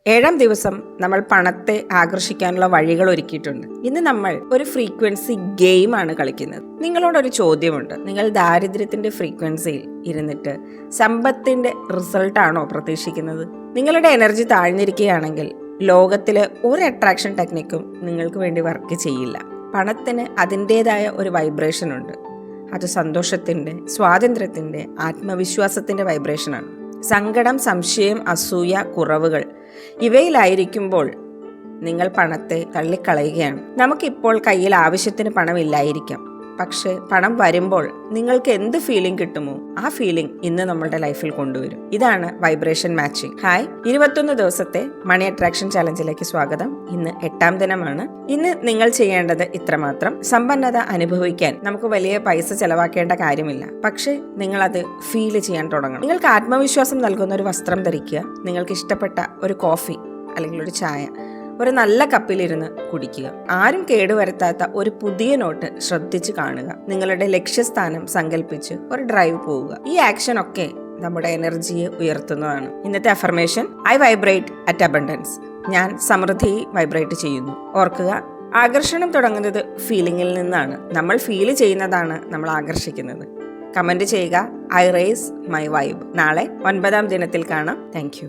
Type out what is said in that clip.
7-ാം ദിവസം നമ്മൾ പണത്തെ ആകർഷിക്കാനുള്ള വഴികൾ ഒരുക്കിയിട്ടുണ്ട്. ഇന്ന് നമ്മൾ ഒരു ഫ്രീക്വൻസി ഗെയിമാണ് കളിക്കുന്നത്. നിങ്ങളോടൊരു ചോദ്യമുണ്ട്. നിങ്ങൾ ദാരിദ്ര്യത്തിന്റെ ഫ്രീക്വൻസിയിൽ ഇരുന്നിട്ട് സമ്പത്തിന്റെ റിസൾട്ടാണോ പ്രതീക്ഷിക്കുന്നത്? നിങ്ങളുടെ എനർജി താഴ്ന്നിരിക്കുകയാണെങ്കിൽ ലോകത്തിലെ ഒരു അട്രാക്ഷൻ ടെക്നിക്കും നിങ്ങൾക്ക് വേണ്ടി വർക്ക് ചെയ്യില്ല. പണത്തിന് അതിൻ്റെതായ ഒരു വൈബ്രേഷൻ ഉണ്ട്. അത് സന്തോഷത്തിന്റെ, സ്വാതന്ത്ര്യത്തിന്റെ, ആത്മവിശ്വാസത്തിന്റെ വൈബ്രേഷനാണ്. സങ്കടം, സംശയം, അസൂയ, കുറവുകൾ ഇവയിലായിരിക്കുമ്പോൾ നിങ്ങൾ പണത്തെ തള്ളിക്കളയുകയാണ്. നമുക്കിപ്പോൾ കയ്യിൽ ആവശ്യത്തിന് പണമില്ലായിരിക്കാം, പക്ഷെ പണം വരുമ്പോൾ നിങ്ങൾക്ക് എന്ത് ഫീലിംഗ് കിട്ടുമോ ആ ഫീലിംഗ് ഇന്ന് നമ്മളുടെ ലൈഫിൽ കൊണ്ടുവരും. ഇതാണ് വൈബ്രേഷൻ മാച്ചിങ്. ഹായ്, 21 ദിവസത്തെ മണി അട്രാക്ഷൻ ചലഞ്ചിലേക്ക് സ്വാഗതം. ഇന്ന് 8-ാം ദിനമാണ്. ഇന്ന് നിങ്ങൾ ചെയ്യേണ്ടത് ഇത്രമാത്രം. സമ്പന്നത അനുഭവിക്കാൻ നമുക്ക് വലിയ പൈസ ചെലവാക്കേണ്ട കാര്യമില്ല, പക്ഷെ നിങ്ങളത് ഫീൽ ചെയ്യാൻ തുടങ്ങണം. നിങ്ങൾക്ക് ആത്മവിശ്വാസം നൽകുന്ന ഒരു വസ്ത്രം ധരിക്കുക. നിങ്ങൾക്ക് ഇഷ്ടപ്പെട്ട ഒരു കോഫി അല്ലെങ്കിൽ ഒരു ചായ ഒരു നല്ല കപ്പിലിരുന്ന് കുടിക്കുക. ആരും കേടുവരുത്താത്ത ഒരു പുതിയ നോട്ട് ശ്രദ്ധിച്ച് കാണുക. നിങ്ങളുടെ ലക്ഷ്യസ്ഥാനം സങ്കല്പിച്ച് ഒരു ഡ്രൈവ് പോവുക. ഈ ആക്ഷൻ ഒക്കെ നമ്മുടെ എനർജിയെ ഉയർത്തുന്നതാണ്. ഇന്നത്തെ affirmation: I vibrate at abundance. ഞാൻ സമൃദ്ധി വൈബ്രേറ്റ് ചെയ്യുന്നു. ഓർക്കുക, ആകർഷണം തുടങ്ങുന്നത് ഫീലിംഗിൽ നിന്നാണ്. നമ്മൾ ഫീൽ ചെയ്യുന്നതാണ് നമ്മൾ ആകർഷിക്കുന്നത്. കമന്റ് ചെയ്യുക, ഐ റേസ് മൈ വൈബ്. നാളെ 9-ാം ദിനത്തിൽ കാണാം. Thank you.